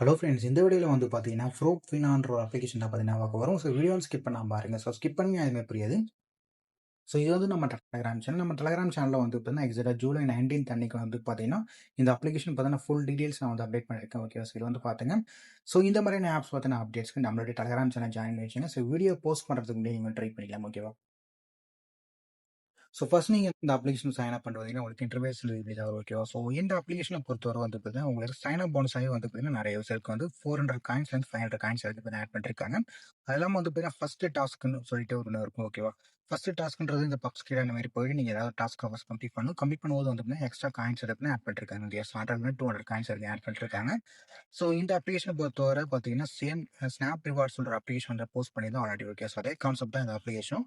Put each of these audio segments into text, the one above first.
Hello friends, இந்த வீடியோவில் வந்து பார்த்தீங்கன்னா ஃப்ரோக் ஃபினான்ற ஒரு அப்ளிகேஷன் தான் பார்த்தீங்கன்னா பார்க்க வரும். ஸோ வீடியோ ஸ்கிப் பண்ணாம பாருங்க. ஸோ ஸ்கிப் பண்ணி அதுவுமே புரியாது. ஸோ இது வந்து நம்ம டெலகிராம் சேனல். நம்ம டெலகிராம் சேனலில் வந்து பார்த்தீங்கன்னா எக்ஸாக்டாக ஜூலை 19th அன்னைக்கு வந்து பார்த்தீங்கன்னா இந்த அப்ளிகேஷன் பார்த்தீங்கன்னா ஃபுல் டீடைல்ஸ் நான் வந்து அப்டேட் பண்ணியிருக்கேன். ஓகே, ஸோ இது வந்து பார்த்துங்க. ஸோ இந்த மாதிரியான ஆப்ஸ் பார்த்தீங்கன்னா அப்டேட்ஸ்க்கு நம்மளுடைய டெலகிராம் சேனல் ஜாயின் பண்ணி வச்சுங்க. ஸோ வீடியோ போஸ்ட் பண்ணுறதுக்கு முன்னாடி நீங்கள் ட்ரை பண்ணிக்கலாம். ஓகேவா? ஸோ ஃபர்ஸ்ட் நீங்கள் இந்த அப்ளிகேஷன் சைன் அப் பண்ணுறீங்கன்னா உங்களுக்கு இன்டர்வேஸ் இப்படி தான் ஓகேவா? ஸோ இந்த அப்ளிகேஷனை பொறுத்தவரை வந்து பார்த்தீங்கன்னா உங்களுக்கு சைன் அப் போனஸாகவே வந்து பார்த்தீங்கன்னா நிறைய யூசருக்கு வந்து 400 காயின்ஸ்லேருந்து 500 காயின்ஸ் வரைக்கும் இப்போ ஆட் பண்ணிருக்காங்க. அது இல்லாமல் வந்து பார்த்தீங்கன்னா ஃபர்ஸ்ட் டாஸ்க்னு சொல்லிட்டு ஒன்று இருக்கும். ஓகேவா? ஃபர்ஸ்ட் டாஸ்க்ன்றது இந்த பப்ஸ் கீழே அந்த மாதிரி போய் நீங்கள் ஏதாவது டாஸ்க் ஃபர்ஸ்ட் கம்ப்ளீட் பண்ணணும். கம்ப்ளீட் பண்ணும்போது வந்து பார்த்தீங்கன்னா எக்ஸ்ட்ரா காயின்ஸ் இருக்குன்னு ஆட் பண்ணிருக்காங்க. இந்த 100 200 காயின்ஸ் வரைக்கும் ஆட் பண்ணிருக்காங்க. ஸோ இந்த அப்ளிகேஷனை பொறுத்தவரை பார்த்தீங்கன்னா சேம் ஸ்னாப் ரிவார்ட்ஸ் சொல்கிற அப்ளிகேஷன் போஸ்ட் பண்ணி தான் ஆல்ரெடி. ஓகே, ஸோ அதே கான்செப்ட் தான் இந்த அப்ளிகேஷன்.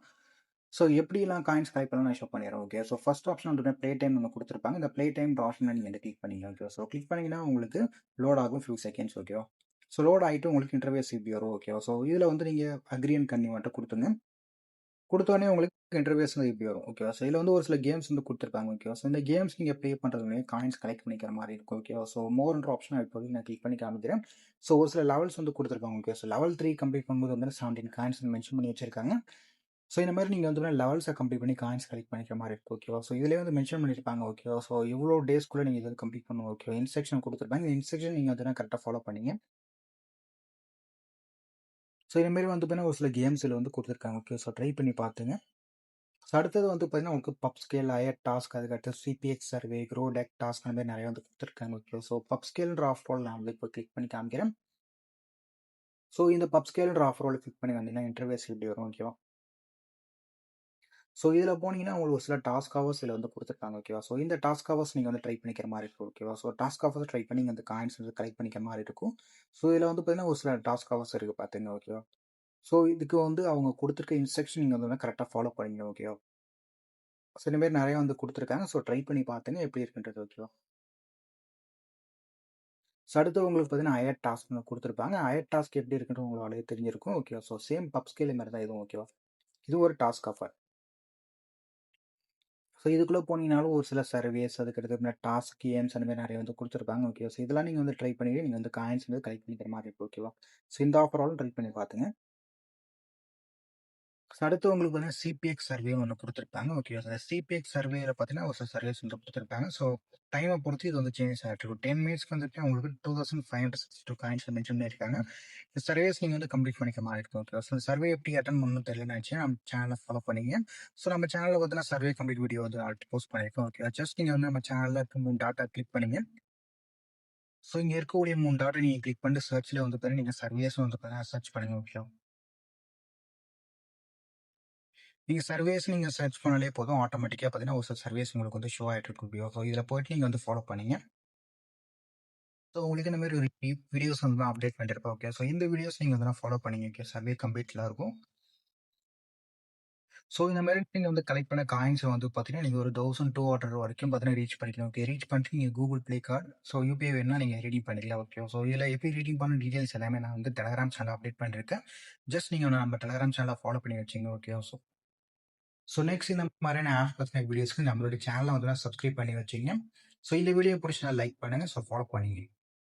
ஸோ எப்படிலாம் காயின்ஸ் கலெக்ட் பண்ணலாம் நான் ஷோ பண்ணிடுறேன். ஓகே, ஸோ ஃபர்ஸ்ட் ஆப்ஷன் வந்து ப்ளே டைம் ஒன்று கொடுத்துருப்பாங்க. இந்த ப்ளே டைம் ஆப்ஷனை நீங்கள் வந்து கிளிக் பண்ணிங்க. ஓகே, ஸோ கிளிக் பண்ணிங்கன்னா உங்களுக்கு லோட் ஆகும் ஃபியூ செகண்ட்ஸ். ஓகேவா? ஸோ லோட் ஆகிட்டு உங்களுக்கு இன்டர்வியூஸ் இப்படி வரும். ஓகேவா? ஸோ இதில் வந்து நீங்கள் அக்ரி அண்ட் கன்னியூ மட்டும் கொடுத்துங்க. கொடுத்தோடனே உங்களுக்கு இன்டர்வியூஸ் வந்து இப்படி வரும். ஓகேவா? ஸோ இதில் வந்து ஒரு சில கேம்ஸ் வந்து கொடுத்துருப்பாங்க. ஓகேவா? ஸோ இந்த கேம்ஸ் நீங்கள் ப்ளே பண்ணுறது காயின்ஸ் கலெக்ட் பண்ணிக்கிற மாதிரி இருக்கும். ஓகேவா? ஸோ மோர்ன்ற ஆப்ஷன் இப்போதைக்கு நான் கிளிக் பண்ணி காமிக்கிறேன். ஸோ ஒரு சில லெவல்ஸ் வந்து கொடுத்துருப்பாங்க. ஓகே, ஸோ லெவல் 3 கம்ப்ளீட் பண்ணும்போது வந்து 17 காயின்ஸ் மென்ஷன் பண்ணி வச்சிருக்காங்க. ஸோ இந்த மாதிரி நீங்கள் வந்து லெவல்ஸை கம்ப்ளீட் பண்ணி காயின்ஸ் கலெக்ட் பண்ணிக்கிற மாதிரி இருக்கும். ஓகேவா? ஸோ இதிலே வந்து மென்ஷன் பண்ணியிருப்பாங்க. ஓகேவா? ஸோ எவ்வளோ டேஸ்க்குள்ளே நீங்கள் இதை கம்ப்ளீட் பண்ணணும். ஓகேவா? இன்ஸ்ட்ரக்ஷன் கொடுத்துருப்பாங்க. இந்த இன்ஸ்ட்ரக்ஷன் நீங்கள் வந்து கரெக்டாக ஃபாலோ பண்ணீங்க. ஸோ இதுமாரி வந்து பார்த்தீங்கன்னா ஒரு சில கேம்ஸ் இதில் வந்து கொடுத்துருக்காங்க. ஓகே, ஸோ ட்ரை பண்ணி பார்த்துங்க. ஸோ அடுத்தது வந்து பார்த்தீங்கன்னா உங்களுக்கு பப் ஸ்கேல், அயர் டாஸ்க், அதுக்கடுத்து CBX survey, grow tech task அந்த மாதிரி நிறைய வந்து கொடுத்துருக்காங்க. ஓகே, ஸோ பப் ஸ்கேல்ன்ற ஆஃபர் நான் வந்து இப்போ கிளிக் பண்ணி காமிக்கிறேன். ஸோ இந்த பப் ஸ்கேல்ன்ற ஆஃபரோட கிளிக் பண்ணி வந்தீங்கன்னா இன்டர்வேஸ் இப்படி வரும். ஓகேவா? ஸோ இதில் போனீங்கன்னா உங்களுக்கு ஒரு சில டாஸ்க் ஹவர்ஸ் இதில் வந்து கொடுத்துருக்காங்க. ஓகேவா? ஸோ இந்த டாஸ்க் ஹவர்ஸ் நீங்கள் வந்து ட்ரை பண்ணிக்கிற மாதிரி இருக்கும். ஓகேவா? ஸோ டாஸ்க் ஹவர்ஸ் ட்ரை பண்ணி அந்த காயின்ஸ் வந்து கலெக்ட் பண்ணிக்கிற மாதிரி இருக்கும். ஸோ இதில் வந்து பார்த்தீங்கன்னா ஒரு சில டாஸ்க் ஹவர்ஸ் இருக்குது பார்த்துங்க. ஓகேவா? ஸோ இதுக்கு வந்து அவங்க கொடுத்துருக்க இன்ஸ்ட்ரக்ஷன் நீங்கள் வந்து கரெக்டாக ஃபாலோ பண்ணிங்க. ஓகேவா? ஸோ இந்த மாதிரி நிறைய வந்து கொடுத்துருக்காங்க. ஸோ ட்ரை பண்ணி பார்த்துங்க எப்படி இருக்குன்றது. ஓகேவா? ஸோ அடுத்து உங்களுக்கு பார்த்தீங்கன்னா அயர் டாஸ்க் கொடுத்துருப்பாங்க. அயர் டாஸ்க் எப்படி இருக்குன்றது உங்களுக்கு ஆல்ரெடி தெரிஞ்சிருக்கும். ஓகேவா? ஸோ சேம் பப் ஸ்கேல் மாதிரி தான் இதுவும். ஓகேவா? இது ஒரு டாஸ்க் ஆஃபர். ஸோ இதுக்குள்ளே போனீங்கனாலும் ஒரு சில சர்வேஸ், அதுக்கடுத்து டாஸ்க், கேம்ஸ் அந்த மாதிரி நிறைய வந்து கொடுத்துருப்பாங்க. ஓகே, ஸோ இதெல்லாம் நீங்கள் வந்து ட்ரை பண்ணிட்டு நீங்கள் வந்து காயின்ஸ் வந்து கலெக்ட் பண்ணிக்கிற மாதிரி இருக்கும். ஓகேவா? ஸோ இந்த ஆஃபராலும் ட்ரை பண்ணி பார்த்துங்க. ஸோ அடுத்து உங்களுக்கு பார்த்தீங்கன்னா சிபிஎக்ஸ் சர்வே ஒன்று கொடுத்துருப்பாங்க. ஓகே, அந்த சிபிஎக்ஸ் சர்வேல பார்த்தீங்கன்னா ஒரு சில சர்வேஸ் வந்து கொடுத்துருப்பாங்க. ஸோ டைமை பொறுத்து இது வந்து சேஞ்ச் ஆகிட்டு இருக்கும். 10 மினிட்ஸ்க்கு வந்துட்டு உங்களுக்கு 2562 காயின்ஸ் மென்ஷன் பண்ணியிருக்காங்க. இந்த சர்வேஸ் நீங்கள் வந்து கம்ப்ளீட் பண்ணிக்க மாதிரி இருக்கும். ஓகே, ஸோ சர்வே எப்படி அட்டன் பண்ணணும்னு தெரியலன்னு நினச்சி நம்ம சேனலை ஃபாலோ பண்ணிங்க. ஸோ நம்ம சேனலில் பார்த்தீங்கன்னா சர்வே கம்ப்ளீட் வீடியோ வந்து ஆல்ரெடி போஸ்ட் பண்ணியிருக்கோம். ஓகே, ஜஸ்ட் நீங்கள் வந்து நம்ம சேனலில் இருக்க 3 டாட்டா கிளிக் பண்ணுங்க. ஸோ இங்கே இருக்கக்கூடிய 3 டாட்டை நீங்கள் கிளிக் பண்ணிட்டு சர்ச்சில் வந்து பார்த்தீங்கன்னா நீங்கள் சர்வேஸும் வந்து பார்த்தீங்கன்னா சர்ச் பண்ணுங்க. ஓகே, நீங்கள் சர்வேஸ் நீங்கள் சர்ச் பண்ணாலே போதும், ஆட்டோமேட்டிக்காக பார்த்தீங்கன்னா ஒரு சில சர்வேஸ் உங்களுக்கு வந்து ஷோ ஆகிட்டு இருக்கும். ஸோ இதில் போயிட்டு நீங்கள் வந்து ஃபாலோ பண்ணீங்க. ஸோ உங்களுக்கு இந்த மாதிரி ஒரு வீடியோஸ் வந்து நான் அப்டேட் பண்ணிருப்பேன். ஓகே, ஸோ இந்த வீடியோஸ் நீங்கள் வந்து ஃபாலோ பண்ணீங்க. ஓகே, சர்வே கம்ப்ளீட்லாம் இருக்கும். ஸோ இந்த மாதிரி நீங்கள் வந்து கலெக்ட் பண்ண காயின்ஸ் வந்து பார்த்தீங்கன்னா நீங்கள் ஒரு 1200 வரைக்கும் பார்த்தீங்கன்னா ரீச் பண்ணிக்கலாம். ஓகே, ரீச் பண்ணிட்டு நீங்கள் Google play card, so UPI வேணால் நீங்கள் ரீடிங் பண்ணிக்கலாம். ஓகே, ஸோ இதில் எப்படி ரீடிங் பண்ண டீடைல்ஸ் எல்லாமே நான் வந்து டெலகிராம் சேனல் அப்டேட் பண்ணியிருக்கேன். ஜஸ்ட் நீங்கள் நம்ம டெலகிராம் சேனலை ஃபாலோ பண்ணி வச்சிங்க. ஓகே, ஸோ நெக்ஸ்ட் இந்த மாதிரியான ஆப் பற்றின வீடியோஸ்க்கு நம்மளுடைய சேனலை வந்து சப்ஸ்கிரைப் பண்ணி வச்சிங்க. ஸோ இந்த வீடியோ பிடிச்சா லைக் பண்ணுங்கள். ஸோ ஃபாலோ பண்ணிங்க.